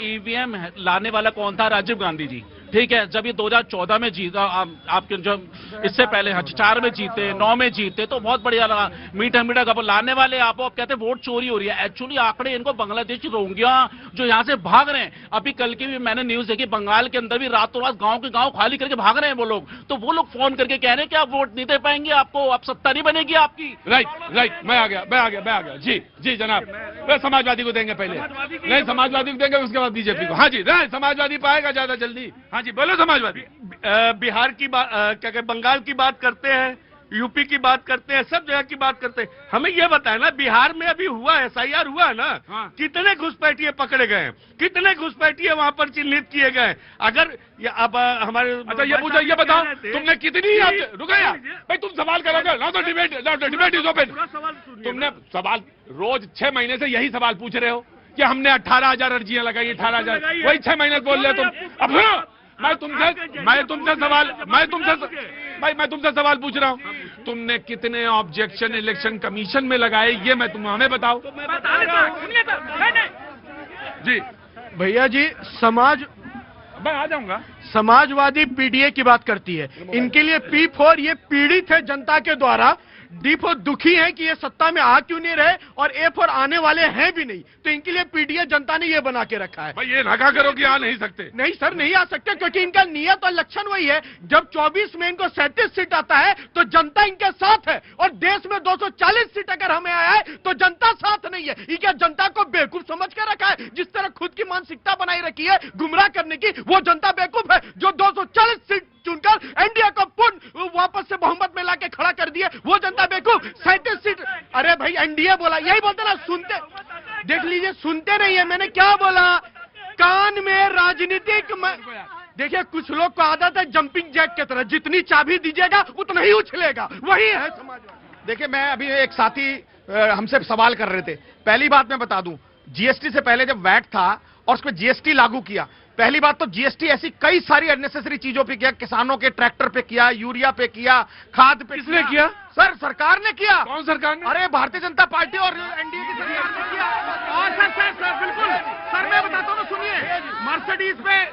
EVM लाने वाला कौन था? राजीव गांधी जी। ठीक है, जब ये 2014 में जीता, आपके जो इससे पहले 4 में जीते, 9 में जीते, तो बहुत बढ़िया लगा। मीठा मीठा खबर लाने वाले आप कहते हैं वोट चोरी हो रही है। एक्चुअली आंकड़े इनको बांग्लादेशी रोहिंग्या जो यहाँ से भाग रहे हैं, अभी कल की भी मैंने न्यूज देखी, बंगाल के अंदर भी रातों रात गांव के गांव खाली करके भाग रहे हैं वो लोग। तो वो लोग फोन करके कह रहे हैं कि आप वोट नहीं दे पाएंगे, आपको अब सत्ता नहीं बनेगी आपकी। राइट, मैं आ गया। जी जनाब, वे समाजवादी को देंगे पहले, नहीं समाजवादी को देंगे, उसके बाद बीजेपी को। हाँ जी, नहीं समाजवादी पाएगा ज्यादा जल्दी। हाँ जी, बोलो समाजवादी। बिहार की बात, क्या कहते, बंगाल की बात करते हैं, यूपी की बात करते हैं, सब जगह की बात करते हैं। हमें यह बताए ना, बिहार में अभी हुआ है, एसआईआर हुआ है ना। हाँ। कितने घुसपैठिए पकड़े गए हैं, कितने घुसपैठिए वहां पर चिन्हित किए गए। अगर अब हमारे अच्छा ये पूछो, ये बताओ तुमने कितनी, रुको यार भाई, तुम सवाल करोगे ना तो डिबेट इज ओपन। तुमने सवाल रोज 6 महीने से यही सवाल पूछ रहे हो कि हमने 18,000 अर्जियां लगाई, 18,000, वही 6 महीने बोल रहे तुम। अब सुनो, मैं तुमसे सवाल पूछ रहा हूँ, तुमने कितने ऑब्जेक्शन इलेक्शन कमीशन में लगाए, ये हमें बताओ। जी भैया जी, मैं आ जाऊंगा। समाजवादी पीडीए की बात करती है, इनके लिए P4 ये पीड़ित है जनता के द्वारा, D4 दुखी है कि ये सत्ता में आ क्यों नहीं रहे, और A4 आने वाले हैं भी नहीं। तो इनके लिए पीडीए जनता ने ये बना के रखा है। भाई ये ना करो कि आ नहीं सकते। नहीं सर, नहीं आ सकते, क्योंकि इनका नियत और लक्षण वही है। जब 24 में इनको 37 सीट आता है तो जनता इनके साथ है, और देश में 240 सीट अगर हमें आया है तो जनता साथ नहीं है। ये क्या जनता को बेवकूफ समझ के रखा है? जिस तरह खुद की मानसिकता बनाई रखी है गुमराह करने की, वो जनता बेवकूफ है जो 240 सीट चुनकर एनडीए को पुनः वापस से बहुमत में लाके खड़ा कर दिए, वो जनता बेवकूफ। 37 सीट, अरे भाई एनडीए बोला, यही बोलते ना, सुनते देख लीजिए, सुनते नहीं है। मैंने क्या बोला? कान में राजनीतिक देखिए, कुछ लोग को आदत है जंपिंग जैक की तरह, जितनी चाबी दीजिएगा उतना ही उछलेगा, वही है समाज। देखिए, मैं अभी एक साथी हमसे सवाल कर रहे थे। पहली बात मैं बता दूं, जीएसटी से पहले जब वैट था और उस पर जीएसटी लागू किया, पहली बात तो जीएसटी ऐसी कई सारी अननेसेसरी चीजों पे किया, किसानों के ट्रैक्टर पे किया, यूरिया पे किया, खाद पे किसने किया? सर सरकार ने किया। कौन सरकार ने? अरे भारतीय जनता पार्टी और एनडीए की सरकार ने किया। और सर बिल्कुल सर, मैं बताता हूँ, सुनिए, मर्सिडीज पे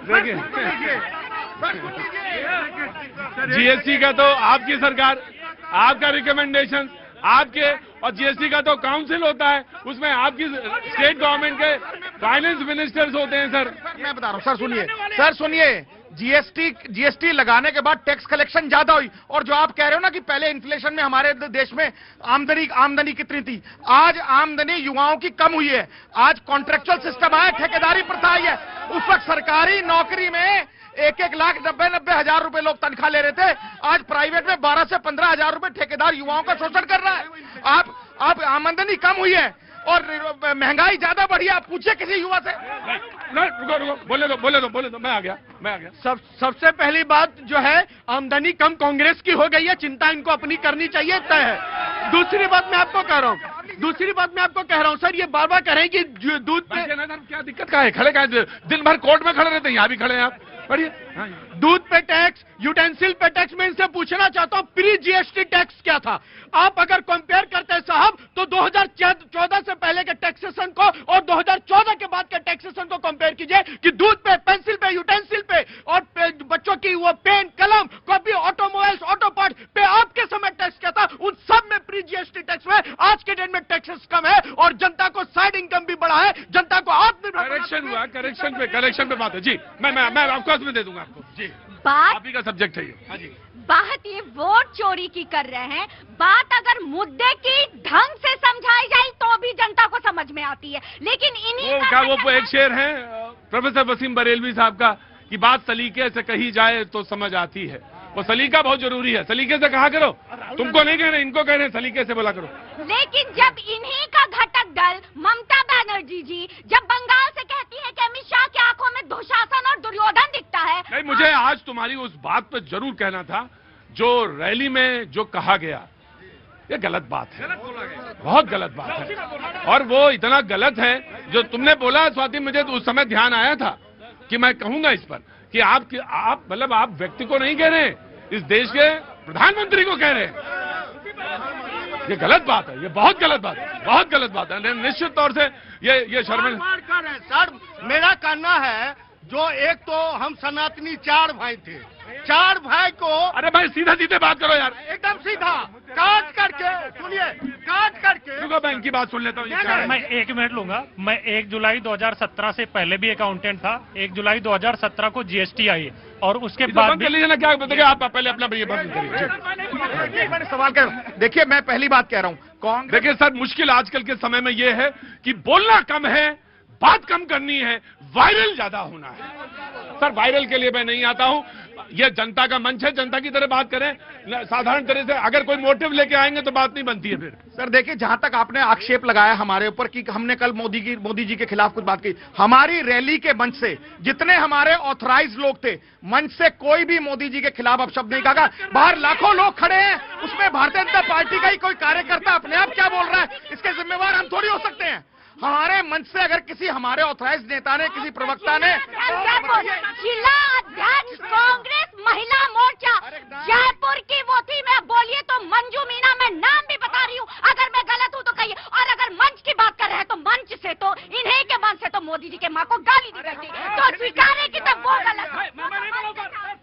जीएसटी का तो आपकी सरकार, आपका रिकमेंडेशन आपके, और जीएसटी का तो काउंसिल होता है, उसमें आपकी स्टेट गवर्नमेंट के फाइनेंस मिनिस्टर्स होते हैं। सर मैं बता रहा हूँ, सर सुनिए, जीएसटी लगाने के बाद टैक्स कलेक्शन ज्यादा हुई, और जो आप कह रहे हो ना कि पहले इन्फ्लेशन में हमारे देश में आमदनी कितनी थी, आज आमदनी युवाओं की कम हुई है। आज कॉन्ट्रेक्चुअल सिस्टम आया, ठेकेदारी प्रथा आई है। उस वक्त सरकारी नौकरी में 1-1 लाख 90 हजार रुपए लोग तनख्वाह ले रहे थे, आज प्राइवेट में 12 से 15 हजार रुपए ठेकेदार युवाओं का शोषण कर रहा है। आप आमदनी कम हुई है और महंगाई ज्यादा बढ़ी है। आप पूछिए किसी युवा से। रुको, बोले दो, मैं आ गया। सबसे पहली बात जो है, आमदनी कम कांग्रेस की हो गई है, चिंता इनको अपनी करनी चाहिए, तय है। दूसरी बात मैं आपको कह रहा हूँ, सर ये बार बार कह रहे हैं कि दूध पे क्या दिक्कत का है? खड़े का दिन भर कोर्ट में खड़े रहते हैं, यहाँ भी खड़े हैं आप, बढ़िए। दूध पे टैक्स, यूटेंसिल पे टैक्स, मैं इनसे पूछना चाहता हूं प्री जीएसटी टैक्स क्या था? आप अगर कंपेयर करते हैं साहब, तो 2014 से पहले के टैक्सेशन को और 2014 के बाद के टैक्सेशन को कंपेयर कीजिए कि दूध पे, पेंसिल पे, यूटेंसिल पे और बच्चों की वो पेन, कलम, कॉपी, ऑटोमोबाइल्स, ऑटो पार्ट पे आपके समय टैक्स क्या था? उन सब में प्री जीएसटी टैक्स में आज के डेट में टैक्सेस कम है और जनता को साइड इनकम भी बढ़ा है, जनता को आत्मनिर्भर। करेक्शन हुआ, करेक्शन पे बात है जी। मैं ऑफकोर्स में दे दूंगा आपको जी। बात आप ही का सब्जेक्ट है ये। हाँ जी, बात ये वोट चोरी की कर रहे हैं। बात अगर मुद्दे की ढंग से समझाई जाए तो भी जनता को समझ में आती है, लेकिन वो एक शेर है प्रोफेसर वसीम बरेलवी साहब का कि बात सलीके से कही जाए तो समझ आती है। वो सलीका बहुत जरूरी है, सलीके से कहा करो। तुमको नहीं कह रहे, इनको कह रहे हैं, सलीके से बोला करो। लेकिन जब इन्हीं का घटक दल ममता बनर्जी जी जब बंगाल से कहती है कि अमित शाह की आंखों में दुशासन और दुर्योधन दिखता है। नहीं, मुझे आज तुम्हारी उस बात पर जरूर कहना था, जो रैली में जो कहा गया, ये गलत बात है, बहुत गलत बात है। और वो इतना गलत है जो तुमने बोला स्वाति, मुझे तो उस समय ध्यान आया था कि मैं कहूंगा इस पर कि आप मतलब आप व्यक्ति को नहीं कह रहे, इस देश के प्रधानमंत्री को कह रहे हैं। ये गलत बात है, ये बहुत गलत बात है, बहुत गलत बात है। निश्चित तौर से ये शर्मिंदा मार कर है सर। मेरा कहना है जो एक तो हम सनातनी 4 भाई थे, 4 भाई को अरे भाई सीधा सीधे बात करो यार। एकदम सीधा काट करके सुनिए, काट करके रुको मैं इनकी बात सुन लेता हूँ। सर मैं 1 मिनट लूंगा। मैं 1 जुलाई 2017 से पहले भी अकाउंटेंट था। 1 जुलाई 2017 को जीएसटी आई और उसके बाद बंद कर लीजिए ना, क्या बताइए आप पहले अपना ये बंद करिए। मैंने सवाल कर, देखिए मैं पहली बात कह रहा हूं, कांग्रेस देखिए सर, मुश्किल आजकल के समय में ये है कि बोलना कम है, बात कम करनी है, वायरल ज्यादा होना है। सर वायरल के लिए मैं नहीं आता हूं, ये जनता का मंच है, जनता की तरह बात करें साधारण तरह से। अगर कोई मोटिव लेके आएंगे तो बात नहीं बनती है फिर। सर देखिए, जहां तक आपने आक्षेप लगाया हमारे ऊपर कि हमने कल मोदी जी के खिलाफ कुछ बात की, हमारी रैली के मंच से जितने हमारे ऑथराइज लोग थे, मंच से कोई भी मोदी जी के खिलाफ अपशब्द नहीं कहा। बाहर लाखों लोग खड़े हैं, उसमें भारतीय जनता पार्टी का ही कोई कार्यकर्ता अपने आप क्या बोल रहा है, इसके जिम्मेवार हम थोड़ी हो सकते हैं। हमारे मंच से अगर किसी हमारे ऑथराइज नेता ने, किसी प्रवक्ता ने, जिला अध्यक्ष कांग्रेस महिला मोर्चा जयपुर की वो थी, मैं बोलिए तो मंजू मीना, मैं नाम भी बता रही हूँ, अगर मैं गलत हूँ तो कहिए। और अगर मंच की बात कर रहे हैं तो मंच से तो इन्हीं के मंच से तो मोदी जी के माँ को गाली दी गई थी, तो स्वीकारे की तब वो गलत।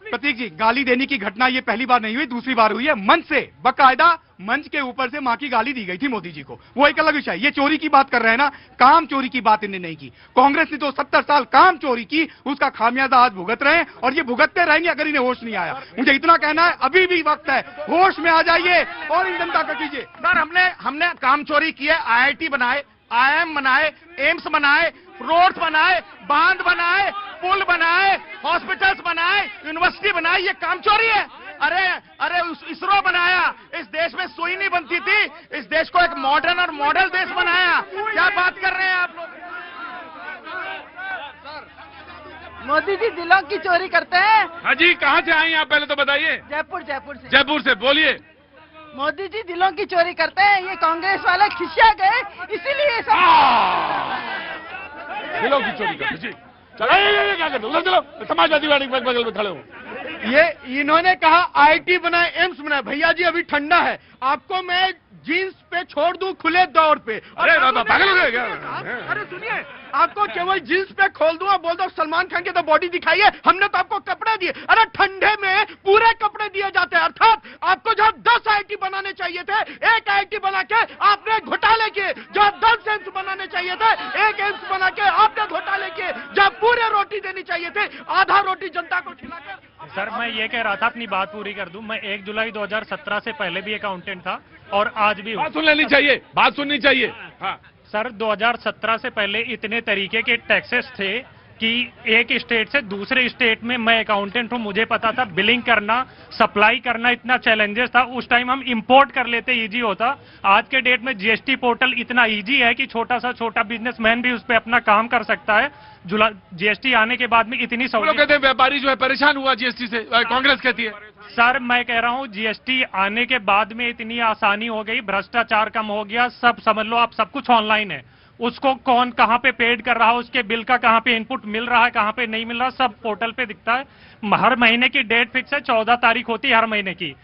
प्रतीक जी, गाली देने की घटना ये पहली बार नहीं हुई, दूसरी बार हुई है। मंच से बकायदा मंच के ऊपर से मां की गाली दी गई थी मोदी जी को, वो एक अलग विषय है। ये चोरी की बात कर रहे हैं ना, काम चोरी की बात इन्हें नहीं की। कांग्रेस ने तो 70 साल काम चोरी की, उसका खामियाजा आज भुगत रहे हैं और ये भुगतते रहेंगे अगर इन्हें होश नहीं आया। मुझे इतना कहना है, अभी भी वक्त है, होश में आ जाइए और इन जनता को कीजिए। सर हमने काम चोरी की है, IIT बनाए, IIM बनाए, एम्स बनाए, रोड बनाए, बांध बनाए, पुल बनाए, हॉस्पिटल्स बनाए, यूनिवर्सिटी बनाई, ये काम चोरी है। अरे इसरो बनाया, इस देश में सुई नहीं बनती थी, इस देश को एक मॉडर्न और मॉडल देश बनाया। क्या बात कर रहे हैं आप लोग? मोदी जी दिलों की चोरी करते हैं। हाँ जी, कहाँ से आई आप पहले तो बताइए। जयपुर से। जयपुर से, बोलिए। मोदी जी दिलों की चोरी करते हैं, ये कांग्रेस वाले खिसिया गए, इसीलिए सब दिलों की चोरी करते जी। चलो ये क्या करते, उधर चलो, समाजवादी पार्टी के बगल में खड़े हो। ये इन्होंने कहा IIT बनाए, एम्स बनाए। भैया जी अभी ठंडा है, आपको मैं जीन्स पे छोड़ दूं खुले दौर पे। अरे पागल हो गए क्या? अरे सुनिए, आपको केवल जीन्स पे खोल दूं और बोल दो सलमान खान की तो बॉडी दिखाइए, हमने तो आपको कपड़े दिए। अरे ठंडे में पूरे कपड़े दिए जाते हैं। अर्थात आपको जहां 10 IIT बनाने चाहिए थे, 1 IIT बना के आपने घोटाले किए। जहां 10 एम्स बनाने चाहिए थे, 1 एम्स बना के आपने घोटाले किए। जहां पूरे रोटी देनी चाहिए थे, आधा रोटी जनता को खिलाकर। सर मैं ये कह रहा था, अपनी बात पूरी कर दूं। मैं 1 जुलाई 2017 से पहले भी अकाउंटेंट था और आज भी हूं। बात सुन लेनी चाहिए, बात सुननी चाहिए। हाँ सर 2017 से पहले इतने तरीके के टैक्सेस थे कि एक स्टेट से दूसरे स्टेट में, मैं अकाउंटेंट हूं, मुझे पता था बिलिंग करना, सप्लाई करना इतना चैलेंजेस था। उस टाइम हम इंपोर्ट कर लेते, इजी होता। आज के डेट में जीएसटी पोर्टल इतना इजी है कि छोटा बिजनेसमैन भी उस पर अपना काम कर सकता है। जीएसटी आने के बाद में इतनी लोग कहते हैं व्यापारी जो है परेशान हुआ जीएसटी से, कांग्रेस कहती है। सर मैं कह रहा हूं जीएसटी आने के बाद में इतनी आसानी हो गई, भ्रष्टाचार कम हो गया, सब समझ लो आप, सब कुछ ऑनलाइन है। उसको कौन कहां पे पेड कर रहा है, उसके बिल का कहां पे इनपुट मिल रहा है, कहां पे नहीं मिल रहा, सब पोर्टल पे दिखता है। हर महीने की डेट फिक्स है, 14 तारीख होती है हर महीने की